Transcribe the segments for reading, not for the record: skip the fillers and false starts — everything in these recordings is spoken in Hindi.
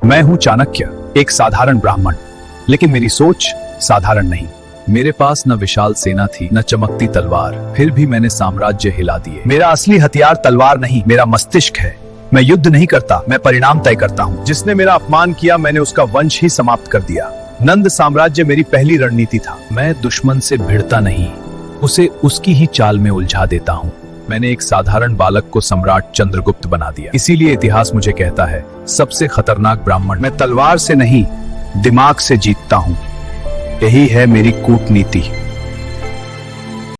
मैं हूं चाणक्य, एक साधारण ब्राह्मण, लेकिन मेरी सोच साधारण नहीं। मेरे पास न विशाल सेना थी, न चमकती तलवार, फिर भी मैंने साम्राज्य हिला दिए। मेरा असली हथियार तलवार नहीं, मेरा मस्तिष्क है। मैं युद्ध नहीं करता, मैं परिणाम तय करता हूँ। जिसने मेरा अपमान किया, मैंने उसका वंश ही समाप्त कर दिया। नंद साम्राज्य मेरी पहली रणनीति था। मैं दुश्मन से भिड़ता नहीं, उसे उसकी ही चाल में उलझा देता हूँ। मैंने एक साधारण बालक को सम्राट चंद्रगुप्त बना दिया। इसीलिए इतिहास मुझे कहता है, सबसे खतरनाक ब्राह्मण। मैं तलवार से नहीं, दिमाग से जीतता हूँ। यही है मेरी कूटनीति।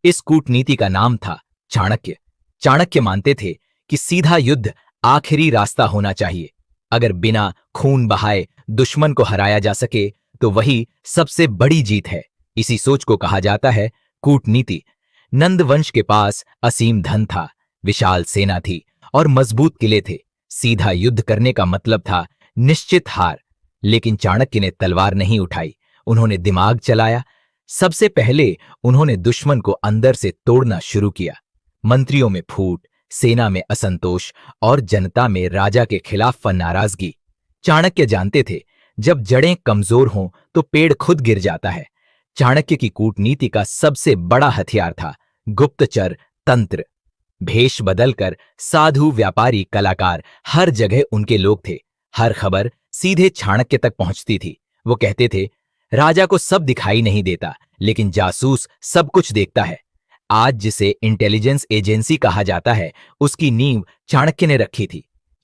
इस कूटनीति का नाम था चाणक्य। चाणक्य मानते थे कि सीधा युद्ध आखिरी रास्ता होना चाहिए। अगर बिना खून बहाए दुश्मन को हराया जा सके तो वही सबसे बड़ी जीत है। इसी सोच को कहा जाता है कूटनीति। नंद वंश के पास असीम धन था, विशाल सेना थी और मजबूत किले थे। सीधा युद्ध करने का मतलब था निश्चित हार। लेकिन चाणक्य ने तलवार नहीं उठाई, उन्होंने दिमाग चलाया। सबसे पहले उन्होंने दुश्मन को अंदर से तोड़ना शुरू किया। मंत्रियों में फूट, सेना में असंतोष और जनता में राजा के खिलाफ नाराजगी। चाणक्य जानते थे, जब जड़ें कमजोर हों तो पेड़ खुद गिर जाता है। चाणक्य की कूटनीति का सबसे बड़ा हथियार था गुप्तचर तंत्र। भेष बदलकर साधु, व्यापारी, कलाकार, हर जगह उनके लोग थे। हर खबर सीधे चाणक्य तक पहुंचती थी। वो कहते थे, राजा को सब दिखाई नहीं देता, लेकिन जासूस सब कुछ देखता है। आज जिसे इंटेलिजेंस एजेंसी कहा जाता है, उसकी नींव चाणक्य ने रखी थी।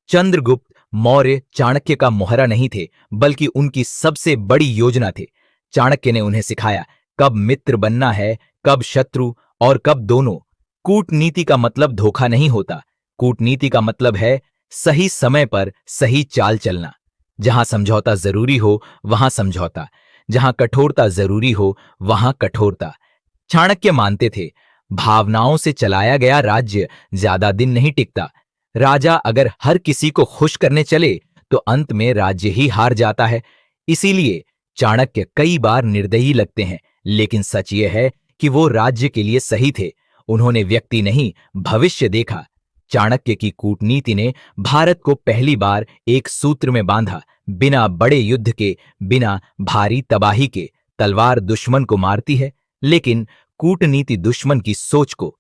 चंद्रगुप्त मौर्य चाणक्य का मोहरा नहीं थे, बल्कि उनकी सबसे बड़ी योजना थे। चाणक्य ने उन्हें सिखाया कब मित्र बनना है, कब शत्रु और कब दोनों। कूटनीति का मतलब धोखा नहीं होता। कूटनीति का मतलब है सही समय पर सही चाल चलना। जहां समझौता जरूरी हो वहां समझौता, जहां कठोरता जरूरी हो वहां कठोरता। चाणक्य मानते थे, भावनाओं से चलाया गया राज्य ज्यादा दिन नहीं टिकता। राजा अगर हर किसी को खुश करने चले तो अंत में राज्य ही हार जाता है। इसीलिए चाणक्य कई बार निर्दयी लगते हैं, लेकिन सच यह है कि वो राज्य के लिए सही थे। उन्होंने व्यक्ति नहीं, भविष्य देखा। चाणक्य की कूटनीति ने भारत को पहली बार एक सूत्र में बांधा। बिना बड़े युद्ध के, बिना भारी तबाही के। तलवार दुश्मन को मारती है, लेकिन कूटनीति दुश्मन की सोच को